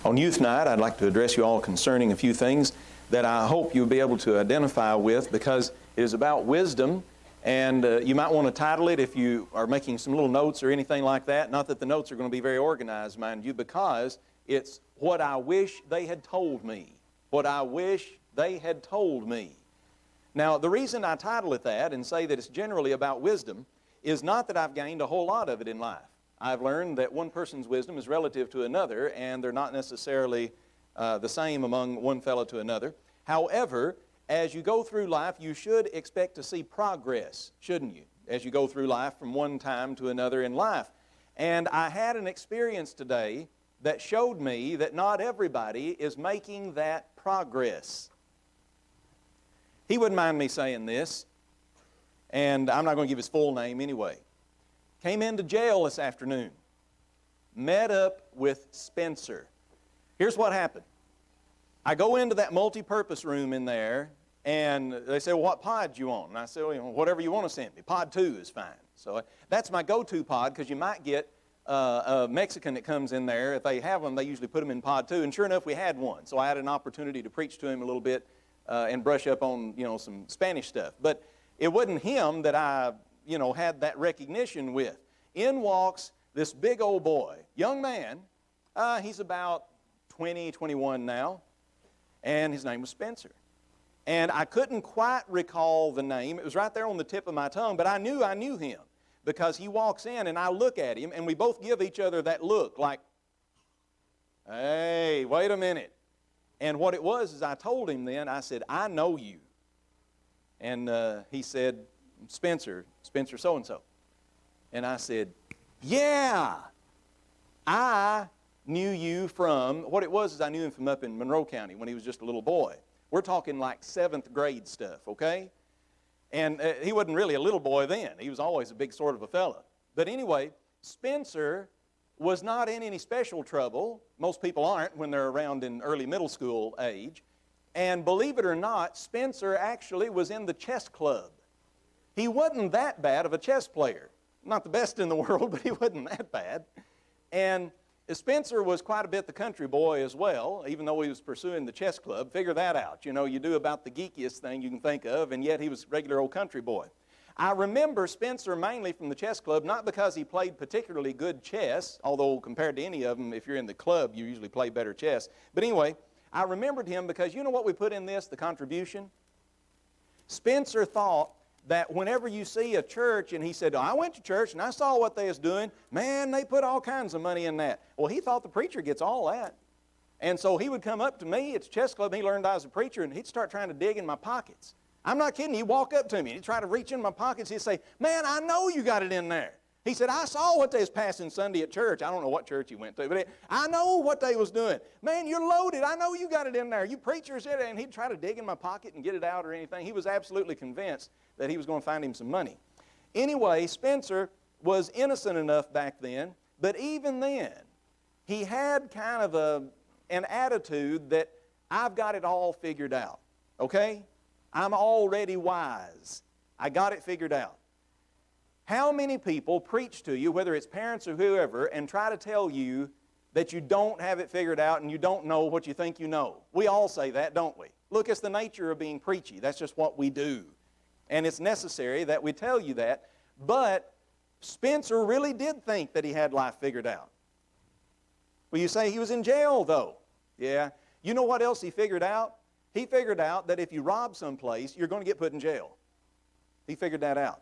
On Youth Night, I'd like to address you all concerning a few things that I hope you'll be able to identify with, because it is about wisdom, and you might want to title it if you are making some little notes or anything like that. Not that the notes are going to be very organized, mind you, because it's what I wish they had told me. What I wish they had told me. Now, the reason I title it that and say that it's generally about wisdom is not that I've gained a whole lot of it in life. I've learned that one person's wisdom is relative to another, and they're not necessarily the same among one fellow to another. However, as you go through life, you should expect to see progress, shouldn't you? As you go through life from one time to another in life. And I had an experience today that showed me that not everybody is making that progress. He wouldn't mind me saying this, and I'm not going to give his full name anyway. Came into jail this afternoon. Met up with Spencer. Here's what happened. I go into that multi-purpose room in there, and they say, well, what pod you on? And I said, well, whatever you want to send me. Pod 2 is fine. So that's my go-to pod, because you might get a Mexican that comes in there. If they have them, they usually put them in pod 2. And sure enough, we had one. So I had an opportunity to preach to him a little bit and brush up on, some Spanish stuff. But it wasn't him that I had that recognition with. In walks this big old boy, young man. He's about 20, 21 now, and his name was Spencer. And I couldn't quite recall the name. It was right there on the tip of my tongue, but I knew him, because he walks in, and I look at him, and we both give each other that look like, hey, wait a minute. And what it was is I told him then, I said, I know you. And he said, Spencer so-and-so. And I said, yeah, I knew you from, what it was is I knew him from up in Monroe County when he was just a little boy. We're talking like 7th grade stuff, okay? And he wasn't really a little boy then. He was always a big sort of a fella. But anyway, Spencer was not in any special trouble. Most people aren't when they're around in early middle school age. And believe it or not, Spencer actually was in the chess club. He wasn't that bad of a chess player. Not the best in the world, but he wasn't that bad. And Spencer was quite a bit the country boy as well, even though he was pursuing the chess club. Figure that out. You do about the geekiest thing you can think of, and yet he was a regular old country boy. I remember Spencer mainly from the chess club, not because he played particularly good chess, although compared to any of them, if you're in the club, you usually play better chess. But anyway, I remembered him because you know what we put in this, the contribution? Spencer thought that whenever you see a church, and he said, I went to church and I saw what they was doing, man, they put all kinds of money in that. Well, he thought the preacher gets all that. And so he would come up to me at the chess club, and he learned I was a preacher, and he'd start trying to dig in my pockets. I'm not kidding. He'd walk up to me, and he'd try to reach in my pockets. He'd say, man, I know you got it in there. He said, I saw what they was passing Sunday at church. I don't know what church he went to, but I know what they was doing. Man, you're loaded. I know you got it in there. You preachers did it. And he'd try to dig in my pocket and get it out or anything. He was absolutely convinced that he was going to find him some money. Anyway, Spencer was innocent enough back then, but even then, he had kind of an attitude that I've got it all figured out, okay? I'm already wise. I got it figured out. How many people preach to you, whether it's parents or whoever, and try to tell you that you don't have it figured out and you don't know what you think you know? We all say that, don't we? Look, it's the nature of being preachy. That's just what we do. And it's necessary that we tell you that. But Spencer really did think that he had life figured out. Well, you say he was in jail, though. Yeah. You know what else he figured out? He figured out that if you rob someplace, you're going to get put in jail. He figured that out.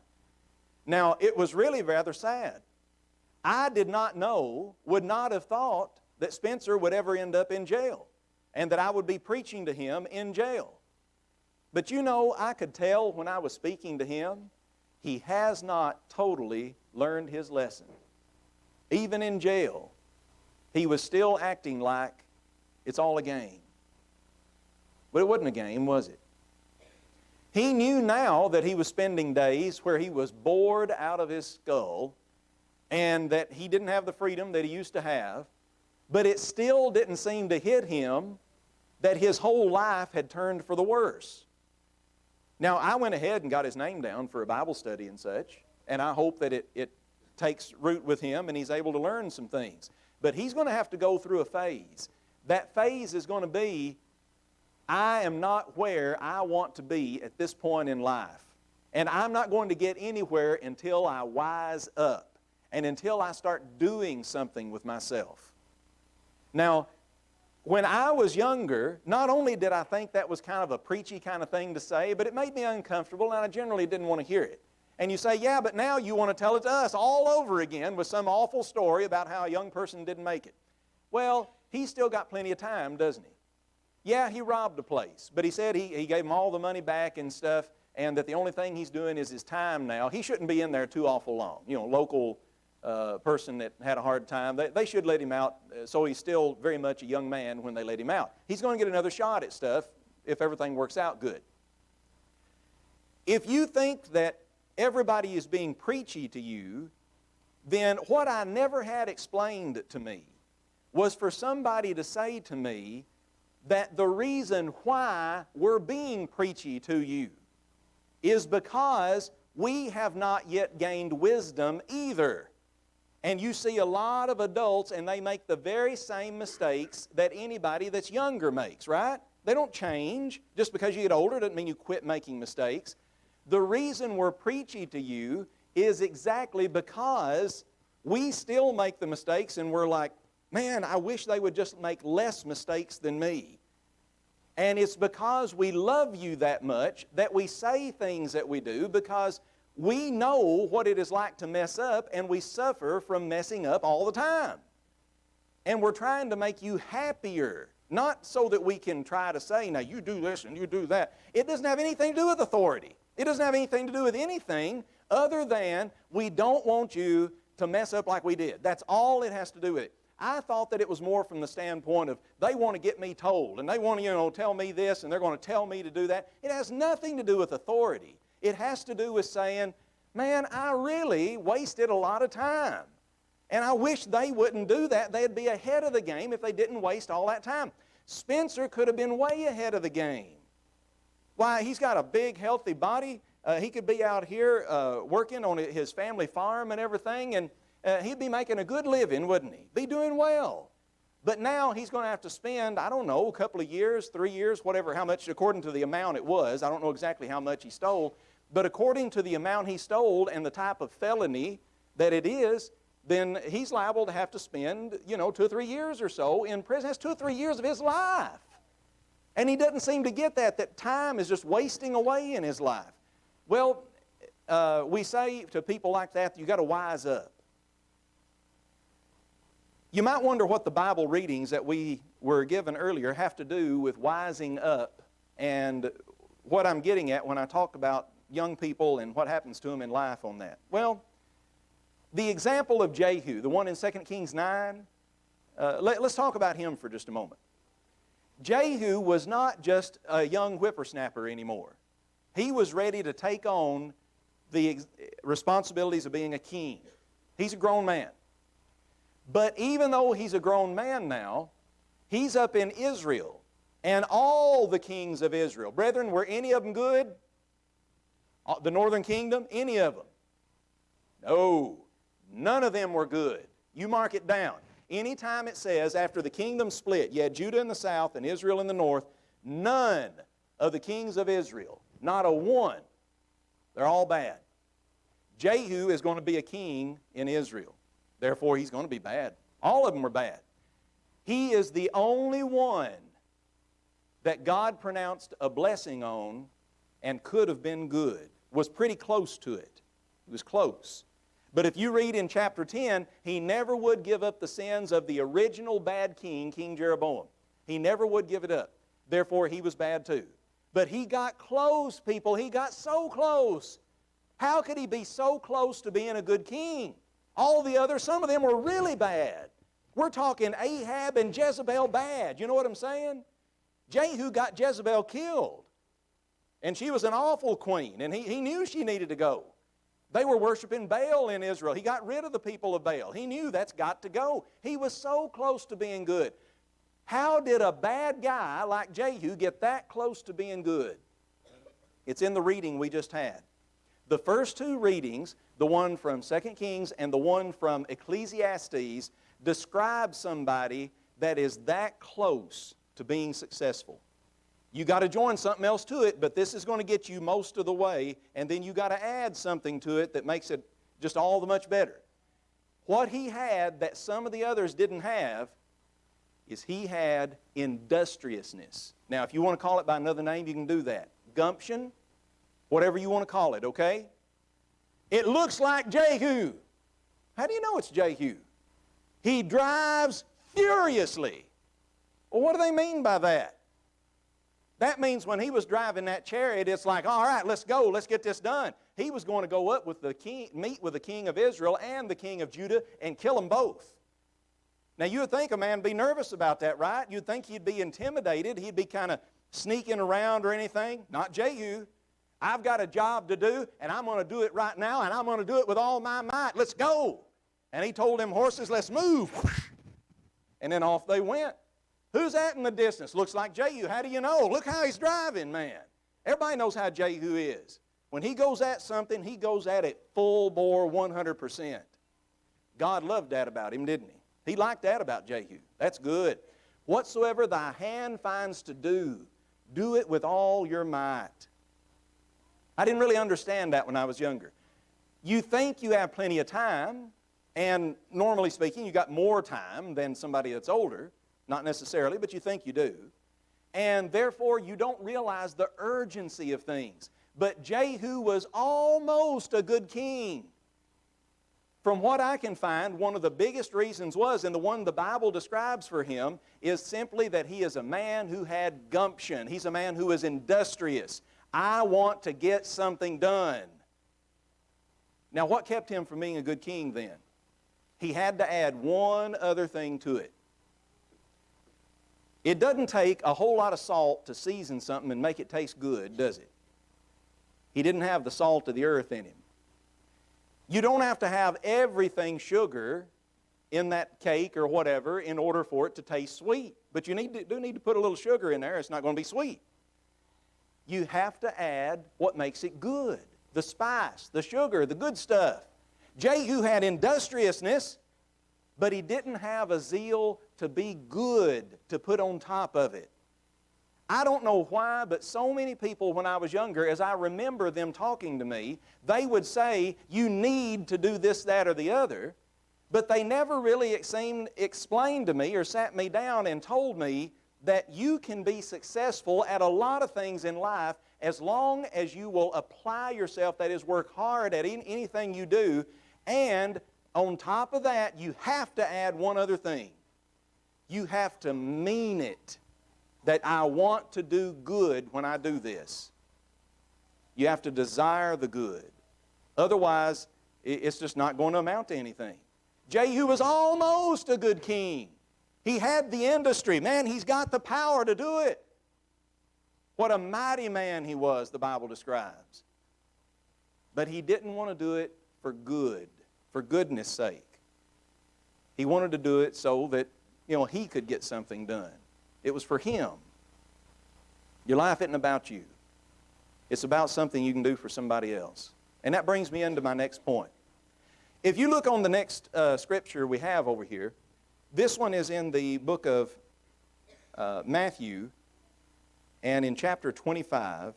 Now, it was really rather sad. I did not know, would not have thought that Spencer would ever end up in jail and that I would be preaching to him in jail. But I could tell when I was speaking to him, he has not totally learned his lesson. Even in jail, he was still acting like it's all a game. But it wasn't a game, was it? He knew now that he was spending days where he was bored out of his skull and that he didn't have the freedom that he used to have, but it still didn't seem to hit him that his whole life had turned for the worse. Now, I went ahead and got his name down for a Bible study and such, and I hope that it takes root with him and he's able to learn some things. But he's going to have to go through a phase that phase is going to be, I am not where I want to be at this point in life. And I'm not going to get anywhere until I wise up and until I start doing something with myself. Now, when I was younger, not only did I think that was kind of a preachy kind of thing to say, but it made me uncomfortable, and I generally didn't want to hear it. And you say, yeah, but now you want to tell it to us all over again with some awful story about how a young person didn't make it. Well, he's still got plenty of time, doesn't he? Yeah, he robbed a place, but he said he gave them all the money back and stuff, and that the only thing he's doing is his time now. He shouldn't be in there too awful long. You know, local person that had a hard time, they should let him out, so he's still very much a young man when they let him out. He's going to get another shot at stuff if everything works out good. If you think that everybody is being preachy to you, then what I never had explained to me was for somebody to say to me that the reason why we're being preachy to you is because we have not yet gained wisdom either. And you see a lot of adults, and they make the very same mistakes that anybody that's younger makes, right? They don't change. Just because you get older doesn't mean you quit making mistakes. The reason we're preachy to you is exactly because we still make the mistakes, and we're like, man, I wish they would just make less mistakes than me. And it's because we love you that much that we say things that we do, because we know what it is like to mess up, and we suffer from messing up all the time. And we're trying to make you happier, not so that we can try to say, now you do this and you do that. It doesn't have anything to do with authority. It doesn't have anything to do with anything other than we don't want you to mess up like we did. That's all it has to do with it. I thought that it was more from the standpoint of they want to get me told, and they want to, tell me this, and they're going to tell me to do that. It has nothing to do with authority. It has to do with saying, man, I really wasted a lot of time. And I wish they wouldn't do that. They'd be ahead of the game if they didn't waste all that time. Spencer could have been way ahead of the game. Why, he's got a big, healthy body. He could be out here working on his family farm and everything, and he'd be making a good living, wouldn't he? Be doing well. But now he's going to have to spend, I don't know, a couple of years, 3 years, whatever, how much, according to the amount it was. I don't know exactly how much he stole. But according to the amount he stole and the type of felony that it is, then he's liable to have to spend, 2 or 3 years or so in prison. That's 2 or 3 years of his life. And he doesn't seem to get that time is just wasting away in his life. Well, we say to people like that, you've got to wise up. You might wonder what the Bible readings that we were given earlier have to do with wising up, and what I'm getting at when I talk about young people and what happens to them in life on that. Well, the example of Jehu, the one in 2 Kings 9, let's talk about him for just a moment. Jehu was not just a young whippersnapper anymore. He was ready to take on the responsibilities of being a king. He's a grown man. But even though he's a grown man now, he's up in Israel. And all the kings of Israel, brethren, were any of them good? The northern kingdom, any of them? No, none of them were good. You mark it down. Anytime it says after the kingdom split, you had Judah in the south and Israel in the north, none of the kings of Israel, not a one, they're all bad. Jehu is going to be a king in Israel. Therefore, he's going to be bad. All of them were bad. He is the only one that God pronounced a blessing on and could have been good. Was pretty close to it. It was close. But if you read in chapter 10, he never would give up the sins of the original bad king, King Jeroboam. He never would give it up. Therefore, he was bad too. But he got close, people. He got so close. How could he be so close to being a good king? All the others, some of them were really bad. We're talking Ahab and Jezebel bad. You know what I'm saying? Jehu got Jezebel killed. And she was an awful queen, and he knew she needed to go. They were worshiping Baal in Israel. He got rid of the people of Baal. He knew that's got to go. He was so close to being good. How did a bad guy like Jehu get that close to being good? It's in the reading we just had. The first two readings, the one from 2 Kings and the one from Ecclesiastes, describe somebody that is that close to being successful. You got to join something else to it, but this is going to get you most of the way, and then you got to add something to it that makes it just all the much better. What he had that some of the others didn't have is he had industriousness. Now, if you want to call it by another name, you can do that. Gumption, whatever you want to call it, okay? It looks like Jehu. How do you know it's Jehu? He drives furiously. Well, what do they mean by that? That means when he was driving that chariot, it's like, all right, let's go, let's get this done. He was going to go up with the king, meet with the king of Israel and the king of Judah and kill them both. Now, you would think a man would be nervous about that, right? You'd think he'd be intimidated. He'd be kind of sneaking around or anything. Not Jehu. I've got a job to do, and I'm going to do it right now, and I'm going to do it with all my might. Let's go. And he told them horses, let's move. And then off they went. Who's that in the distance? Looks like Jehu. How do you know? Look how he's driving, man. Everybody knows how Jehu is. When he goes at something, he goes at it full bore 100%. God loved that about him, didn't he? He liked that about Jehu. That's good. Whatsoever thy hand finds to do, do it with all your might. I didn't really understand that when I was younger. You think you have plenty of time, and normally speaking, you got more time than somebody that's older. Not necessarily, but you think you do. And therefore, you don't realize the urgency of things. But Jehu was almost a good king. From what I can find, one of the biggest reasons was, and the one the Bible describes for him, is simply that he is a man who had gumption. He's a man who is industrious. I want to get something done. Now, what kept him from being a good king then? He had to add one other thing to it. It doesn't take a whole lot of salt to season something and make it taste good, does it? He didn't have the salt of the earth in him. You don't have to have everything sugar in that cake or whatever in order for it to taste sweet. But you do need to put a little sugar in there. It's not going to be sweet. You have to add what makes it good. The spice, the sugar, the good stuff. Jehu had industriousness, but he didn't have a zeal to be good to put on top of it. I don't know why, but so many people when I was younger, as I remember them talking to me, they would say, you need to do this, that, or the other, but they never really explained to me or sat me down and told me that you can be successful at a lot of things in life as long as you will apply yourself, that is, work hard at anything you do, and on top of that, you have to add one other thing. You have to mean it, that I want to do good when I do this. You have to desire the good. Otherwise, it's just not going to amount to anything. Jehu was almost a good king. He had the industry. Man, he's got the power to do it. What a mighty man he was, the Bible describes. But he didn't want to do it for good, for goodness sake. He wanted to do it so that, he could get something done. It was for him. Your life isn't about you. It's about something you can do for somebody else. And that brings me into my next point. If you look on the next scripture we have over here, this one is in the book of Matthew, and in chapter 25,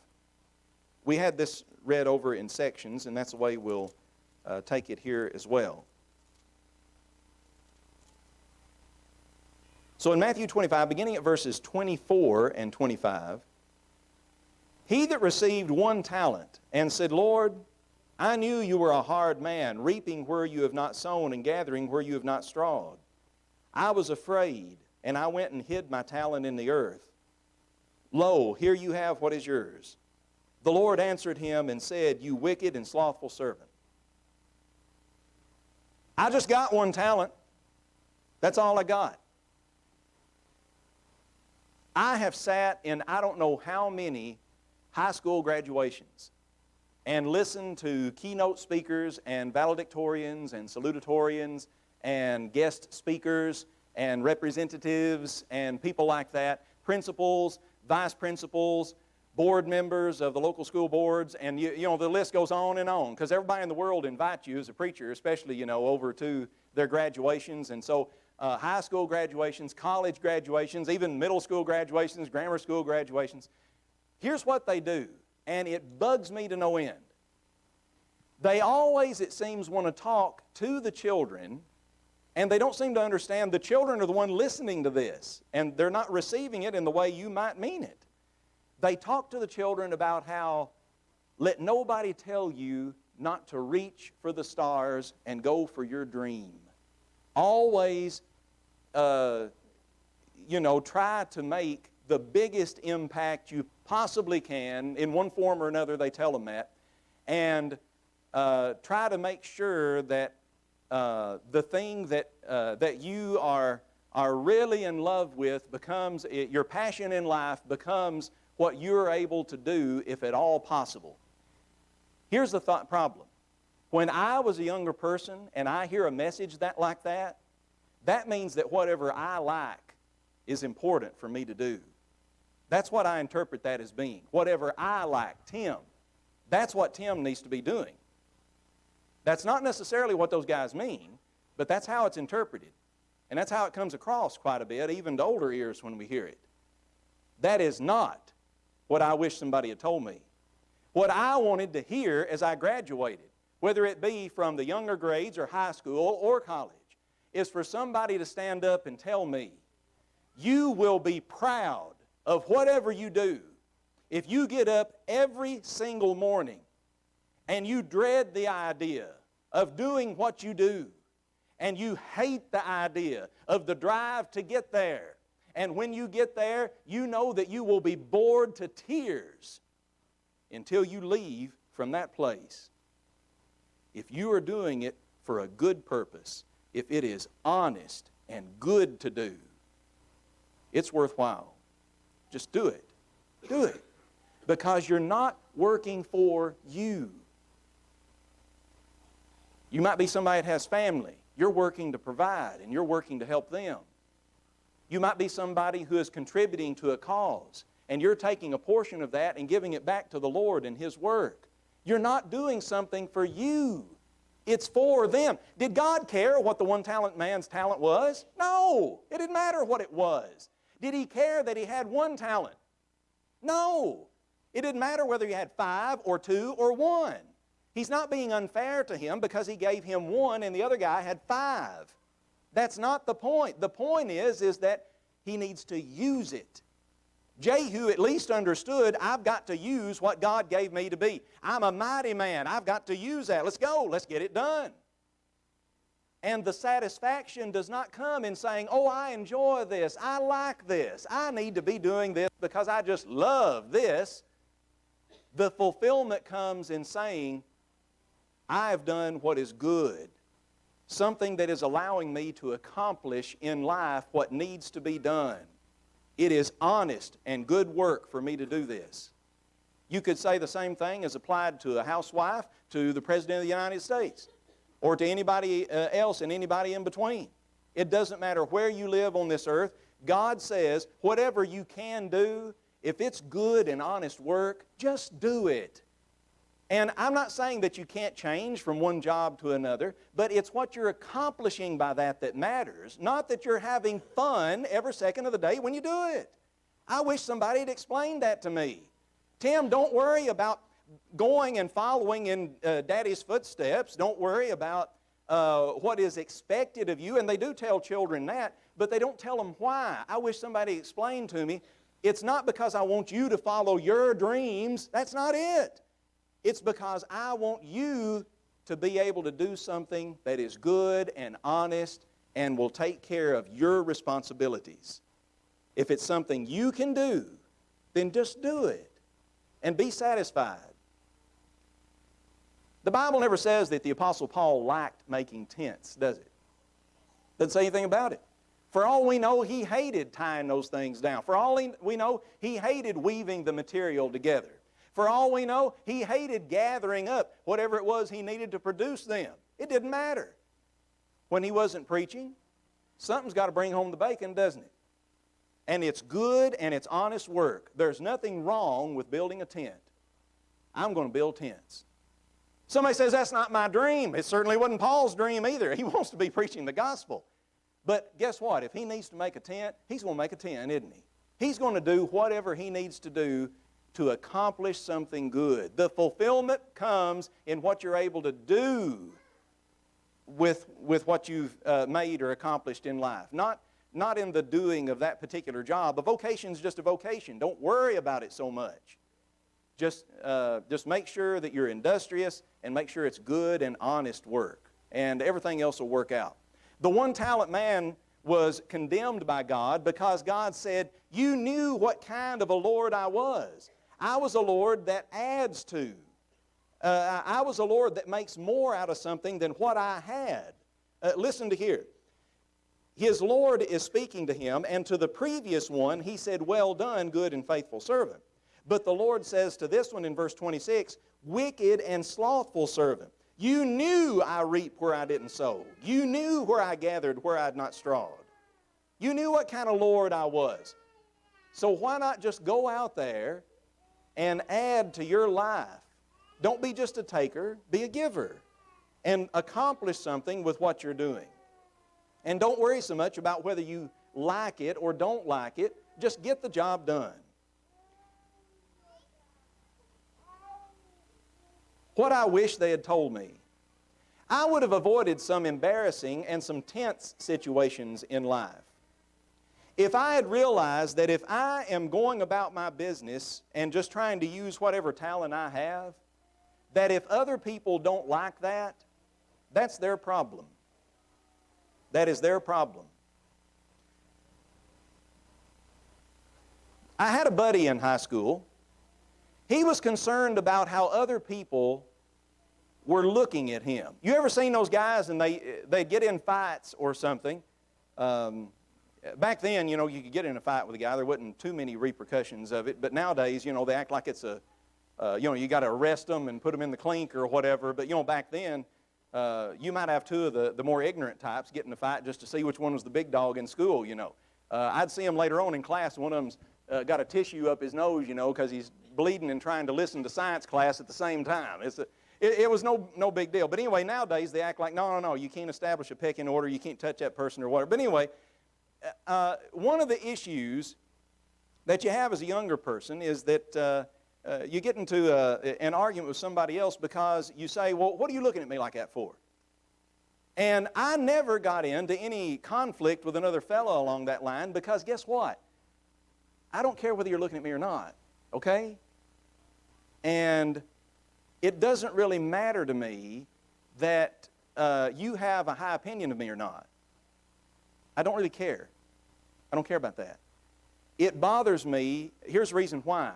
we had this read over in sections, and that's the way we'll take it here as well. So in Matthew 25, beginning at verses 24 and 25, he that received 1 talent and said, Lord, I knew you were a hard man, reaping where you have not sown and gathering where you have not strawed. I was afraid, and I went and hid my talent in the earth. Lo, here you have what is yours. The Lord answered him and said, you wicked and slothful servant. I just got 1 talent. That's all I got. I have sat in I don't know how many high school graduations and listened to keynote speakers and valedictorians and salutatorians and guest speakers and representatives and people like that, principals, vice principals, board members of the local school boards, and the list goes on, because everybody in the world invites you as a preacher, especially, over to their graduations. And so high school graduations, college graduations, even middle school graduations, grammar school graduations. Here's what they do, and it bugs me to no end. They always, it seems, want to talk to the children, and they don't seem to understand the children are the one listening to this, and they're not receiving it in the way you might mean it. They talk to the children about how, let nobody tell you not to reach for the stars and go for your dream. Always, try to make the biggest impact you possibly can. In one form or another, they tell them that. And try to make sure that the thing that you are really in love with becomes, your passion in life becomes what you're able to do if at all possible. Here's the problem. When I was a younger person and I hear a message like that, that means that whatever I like is important for me to do. That's what I interpret that as being. Whatever I like, Tim, that's what Tim needs to be doing. That's not necessarily what those guys mean, but that's how it's interpreted. And that's how it comes across quite a bit, even to older ears when we hear it. That is not what I wish somebody had told me. What I wanted to hear as I graduated, whether it be from the younger grades or high school or college, is for somebody to stand up and tell me, you will be proud of whatever you do if you get up every single morning and you dread the idea of doing what you do, and you hate the idea of the drive to get there. And when you get there, you know that you will be bored to tears until you leave from that place. If you are doing it for a good purpose, if it is honest and good to do, it's worthwhile. Just do it. Do it. Because you're not working for you. You might be somebody that has family. You're working to provide and you're working to help them. You might be somebody who is contributing to a cause and you're taking a portion of that and giving it back to the Lord and His work. You're not doing something for you. It's for them. Did God care what the one-talent man's talent was? No. It didn't matter what it was. Did He care that he had one talent? No. It didn't matter whether he had 5 or 2 or 1. He's not being unfair to him because he gave him 1 and the other guy had 5. That's not the point. The point is that he needs to use it. Jehu at least understood, I've got to use what God gave me to be. I'm a mighty man. I've got to use that. Let's go. Let's get it done. And the satisfaction does not come in saying, oh, I enjoy this. I like this. I need to be doing this because I just love this. The fulfillment comes in saying, I have done what is good. Something that is allowing me to accomplish in life what needs to be done. It is honest and good work for me to do this. You could say the same thing as applied to a housewife, to the President of the United States, or to anybody else and anybody in between. It doesn't matter where you live on this earth. God says, whatever you can do, if it's good and honest work, just do it. And I'm not saying that you can't change from one job to another, but it's what you're accomplishing by that matters, not that you're having fun every second of the day when you do it. I wish somebody had explained that to me. Tim, don't worry about going and following in Daddy's footsteps. Don't worry about what is expected of you. And they do tell children that, but they don't tell them why. I wish somebody explained to me, it's not because I want you to follow your dreams. That's not it. It's because I want you to be able to do something that is good and honest and will take care of your responsibilities. If it's something you can do, then just do it and be satisfied. The Bible never says that the Apostle Paul liked making tents, does it? Doesn't say anything about it. For all we know, he hated tying those things down. For all we know, he hated weaving the material together. For all we know, he hated gathering up whatever it was he needed to produce them. It didn't matter. When he wasn't preaching, something's got to bring home the bacon, doesn't it? And it's good and it's honest work. There's nothing wrong with building a tent. I'm going to build tents. Somebody says, that's not my dream. It certainly wasn't Paul's dream either. He wants to be preaching the gospel. But guess what? If he needs to make a tent, he's going to make a tent, isn't he? He's going to do whatever he needs to do to accomplish something good. The fulfillment comes in what you're able to do with what you've made or accomplished in life. Not in the doing of that particular job. A vocation's just a vocation. Don't worry about it so much. Just make sure that you're industrious and make sure it's good and honest work. And everything else will work out. The one-talent man was condemned by God because God said, you knew what kind of a Lord I was. I was a Lord that adds to. I was a Lord that makes more out of something than what I had. Listen to here. His Lord is speaking to him, and to the previous one, he said, well done, good and faithful servant. But the Lord says to this one in verse 26, wicked and slothful servant. You knew I reaped where I didn't sow. You knew where I gathered where I had not strawed. You knew what kind of Lord I was. So why not just go out there and add to your life? Don't be just a taker, be a giver. And accomplish something with what you're doing. And don't worry so much about whether you like it or don't like it. Just get the job done. What I wish they had told me. I would have avoided some embarrassing and some tense situations in life. If I had realized that if I am going about my business and just trying to use whatever talent I have, that if other people don't like that, that's their problem. That is their problem. I had a buddy in high school. He was concerned about how other people were looking at him. You ever seen those guys and they get in fights or something? Back then, you could get in a fight with a guy. There wasn't too many repercussions of it. But nowadays, they act like it's you got to arrest them and put them in the clink or whatever. But, back then, you might have two of the more ignorant types get in a fight just to see which one was the big dog in school, I'd see them later on in class. One of them's got a tissue up his nose, because he's bleeding and trying to listen to science class at the same time. It was no big deal. But anyway, nowadays they act like, no, you can't establish a pecking order. You can't touch that person or whatever. But anyway, one of the issues that you have as a younger person is that you get into an argument with somebody else because you say, well, what are you looking at me like that for? And I never got into any conflict with another fellow along that line because guess what? I don't care whether you're looking at me or not, okay? And it doesn't really matter to me that you have a high opinion of me or not. I don't really care. I don't care about that. It bothers me. Here's the reason why.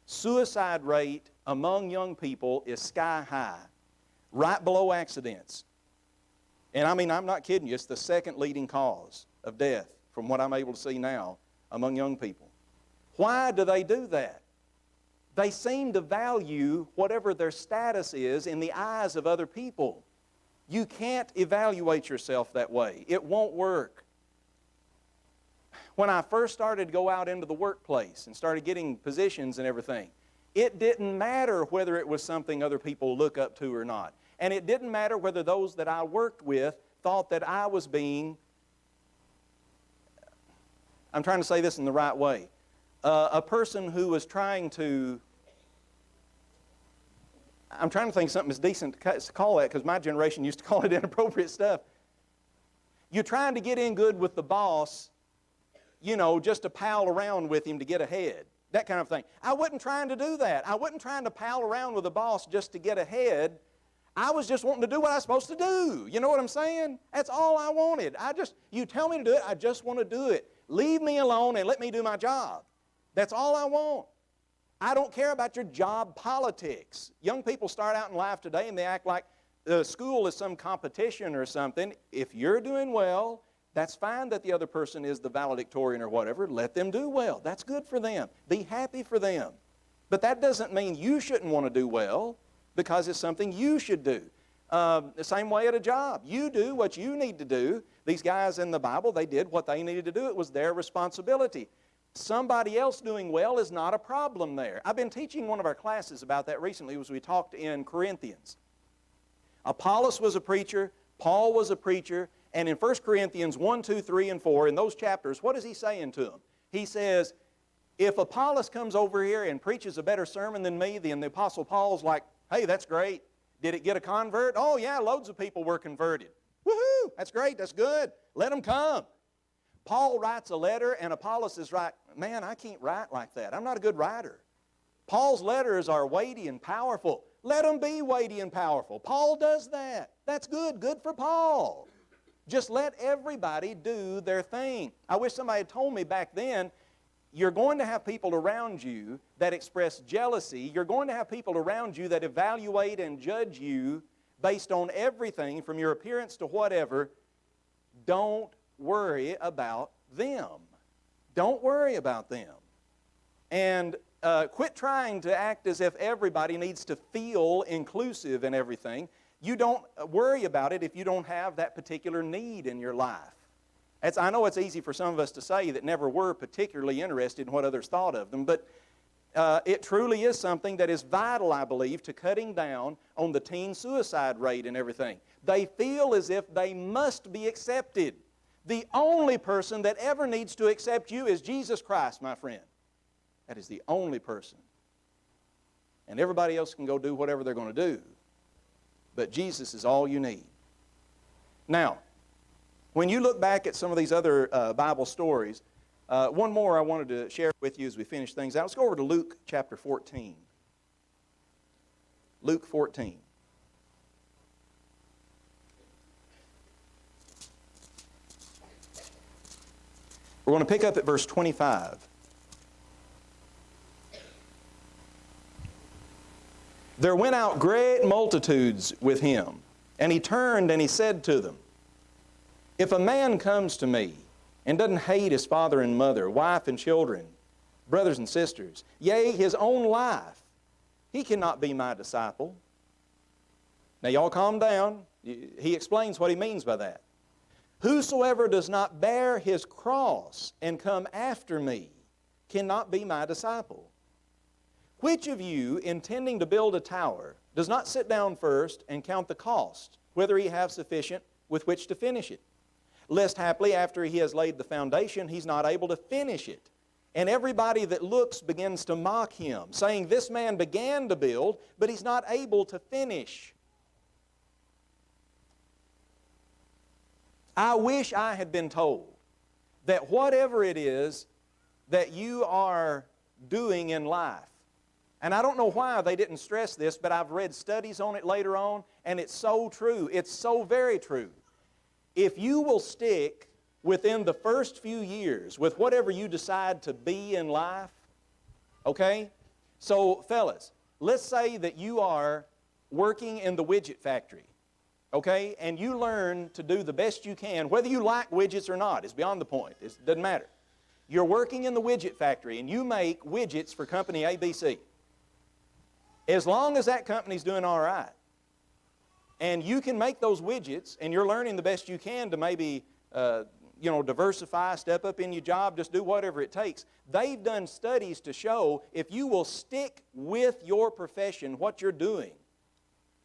Suicide rate among young people is sky high, right below accidents. And I'm not kidding you, it's the second leading cause of death from what I'm able to see now among young people. Why do they do that? They seem to value whatever their status is in the eyes of other people. You can't evaluate yourself that way. It won't work. When I first started to go out into the workplace and started getting positions and everything, it didn't matter whether it was something other people look up to or not. And it didn't matter whether those that I worked with thought that I was being, I'm trying to say this in the right way, a person who was trying to, I'm trying to think of something that's decent to call that because my generation used to call it inappropriate stuff. You're trying to get in good with the boss, just to pal around with him to get ahead. That kind of thing. I wasn't trying to do that. I wasn't trying to pal around with the boss just to get ahead. I was just wanting to do what I was supposed to do. You know what I'm saying? That's all I wanted. You tell me to do it, I just want to do it. Leave me alone and let me do my job. That's all I want. I don't care about your job politics. Young people start out in life today and they act like school is some competition or something. If you're doing well, that's fine that the other person is the valedictorian or whatever. Let them do well. That's good for them. Be happy for them. But that doesn't mean you shouldn't want to do well because it's something you should do. The same way at a job. You do what you need to do. These guys in the Bible, they did what they needed to do. It was their responsibility. Somebody else doing well is not a problem there. I've been teaching one of our classes about that recently as we talked in Corinthians. Apollos was a preacher. Paul was a preacher. And in 1 Corinthians 1, 2, 3, and 4, in those chapters, what is he saying to them? He says, if Apollos comes over here and preaches a better sermon than me, then the Apostle Paul's like, hey, that's great. Did it get a convert? Oh, yeah, loads of people were converted. Woohoo! That's great. That's good. Let them come. Paul writes a letter, and Apollos is right. Man, I can't write like that. I'm not a good writer. Paul's letters are weighty and powerful. Let them be weighty and powerful. Paul does that. That's good. Good for Paul. Just let everybody do their thing. I wish somebody had told me back then, you're going to have people around you that express jealousy. You're going to have people around you that evaluate and judge you based on everything from your appearance to whatever. Don't worry about them. Don't worry about them. And quit trying to act as if everybody needs to feel inclusive in everything. You don't worry about it if you don't have that particular need in your life. I know it's easy for some of us to say that never were particularly interested in what others thought of them, but it truly is something that is vital, I believe, to cutting down on the teen suicide rate and everything. They feel as if they must be accepted. The only person that ever needs to accept you is Jesus Christ, my friend. That is the only person. And everybody else can go do whatever they're going to do. But Jesus is all you need. Now, when you look back at some of these other Bible stories, one more I wanted to share with you as we finish things out. Let's go over to Luke chapter 14. Luke 14. We're going to pick up at verse 25. There went out great multitudes with him, and he turned and he said to them, if a man comes to me and doesn't hate his father and mother, wife and children, brothers and sisters, yea, his own life, he cannot be my disciple. Now y'all calm down. He explains what he means by that. Whosoever does not bear his cross and come after me cannot be my disciple. Which of you, intending to build a tower, does not sit down first and count the cost, whether he have sufficient with which to finish it? Lest haply after he has laid the foundation, he's not able to finish it. And everybody that looks begins to mock him, saying, this man began to build, but he's not able to finish. I wish I had been told that whatever it is that you are doing in life, and I don't know why they didn't stress this, but I've read studies on it later on, and it's so true. It's so very true. If you will stick within the first few years with whatever you decide to be in life, okay? So, fellas, let's say that you are working in the widget factory, okay? And you learn to do the best you can, whether you like widgets or not, is beyond the point. It doesn't matter. You're working in the widget factory, and you make widgets for company ABC. As long as that company's doing all right, and you can make those widgets, and you're learning the best you can to maybe, diversify, step up in your job, just do whatever it takes. They've done studies to show if you will stick with your profession, what you're doing,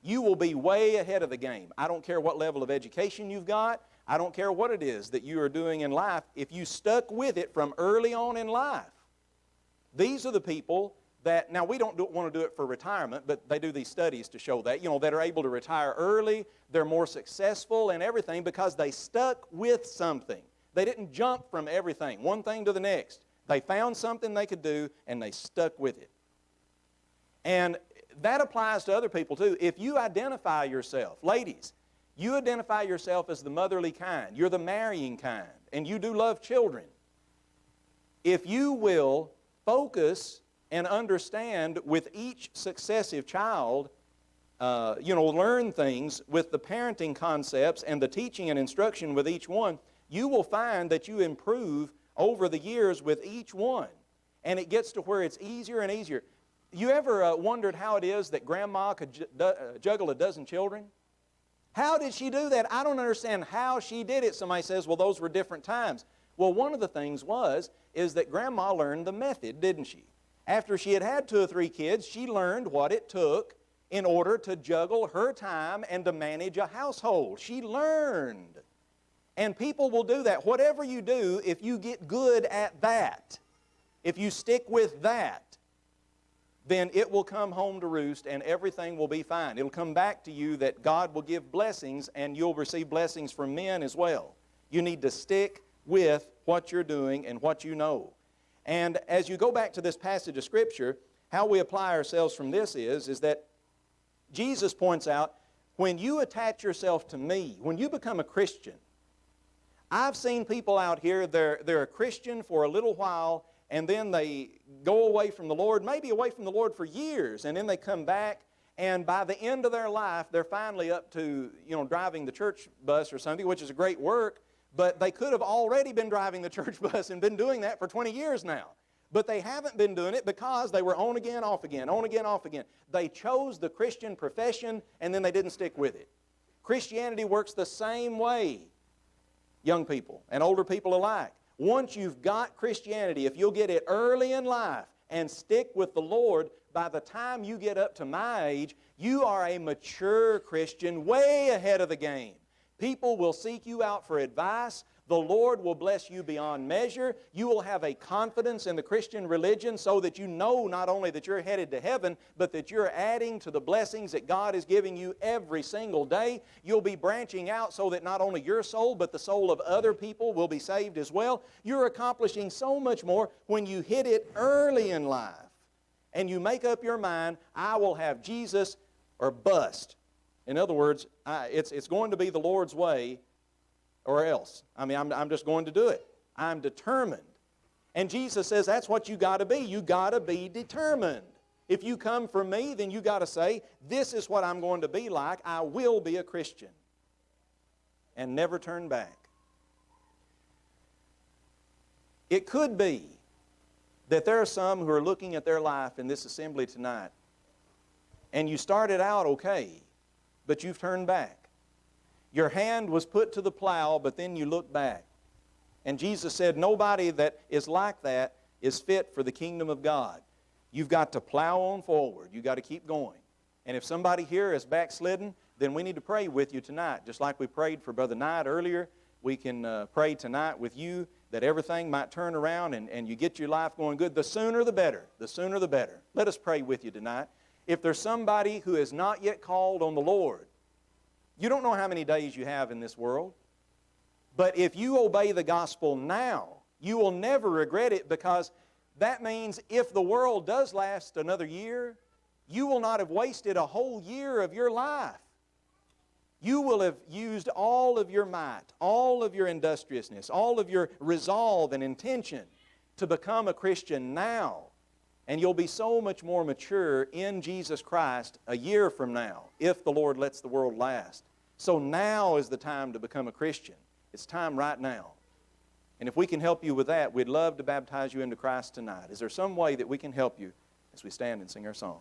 you will be way ahead of the game. I don't care what level of education you've got. I don't care what it is that you are doing in life. If you stuck with it from early on in life, these are the people that, now we don't want to do it for retirement, but they do these studies to show that, that are able to retire early, they're more successful and everything because they stuck with something. They didn't jump from everything, one thing to the next. They found something they could do and they stuck with it. And that applies to other people too. If you identify yourself, ladies, you identify yourself as the motherly kind, you're the marrying kind, and you do love children. If you will focus and understand with each successive child, learn things with the parenting concepts and the teaching and instruction with each one, you will find that you improve over the years with each one. And it gets to where it's easier and easier. You ever wondered how it is that grandma could juggle a dozen children? How did she do that? I don't understand how she did it. Somebody says, well, those were different times. Well, one of the things is that grandma learned the method, didn't she? After she had had 2 or 3 kids, she learned what it took in order to juggle her time and to manage a household. She learned. And people will do that. Whatever you do, if you get good at that, if you stick with that, then it will come home to roost and everything will be fine. It'll come back to you that God will give blessings and you'll receive blessings from men as well. You need to stick with what you're doing and what you know. And as you go back to this passage of Scripture, how we apply ourselves from this is that Jesus points out, when you attach yourself to me, when you become a Christian, I've seen people out here, they're a Christian for a little while, and then they go away from the Lord, maybe away from the Lord for years, and then they come back, and by the end of their life, they're finally up to, driving the church bus or something, which is a great work, but they could have already been driving the church bus and been doing that for 20 years now. But they haven't been doing it because they were on again, off again, on again, off again. They chose the Christian profession, and then they didn't stick with it. Christianity works the same way, young people and older people alike. Once you've got Christianity, if you'll get it early in life and stick with the Lord, by the time you get up to my age, you are a mature Christian way ahead of the game. People will seek you out for advice. The Lord will bless you beyond measure. You will have a confidence in the Christian religion so that you know not only that you're headed to heaven, but that you're adding to the blessings that God is giving you every single day. You'll be branching out so that not only your soul, but the soul of other people will be saved as well. You're accomplishing so much more when you hit it early in life. And you make up your mind, I will have Jesus or bust. In other words, it's going to be the Lord's way or else. I'm just going to do it. I'm determined. And Jesus says that's what you got to be. You got to be determined. If you come from me, then you got to say, this is what I'm going to be like. I will be a Christian. And never turn back. It could be that there are some who are looking at their life in this assembly tonight, and you started out okay, but you've turned back. Your hand was put to the plow, but then you look back. And Jesus said, nobody that is like that is fit for the kingdom of God. You've got to plow on forward. You've got to keep going. And if somebody here is backslidden, then we need to pray with you tonight. Just like we prayed for Brother Knight earlier, we can pray tonight with you that everything might turn around and you get your life going good. The sooner the better. The sooner the better. Let us pray with you tonight. If there's somebody who has not yet called on the Lord, you don't know how many days you have in this world, but if you obey the gospel now, you will never regret it, because that means if the world does last another year, you will not have wasted a whole year of your life. You will have used all of your might, all of your industriousness, all of your resolve and intention to become a Christian now. And you'll be so much more mature in Jesus Christ a year from now, if the Lord lets the world last. So now is the time to become a Christian. It's time right now. And if we can help you with that, we'd love to baptize you into Christ tonight. Is there some way that we can help you as we stand and sing our song?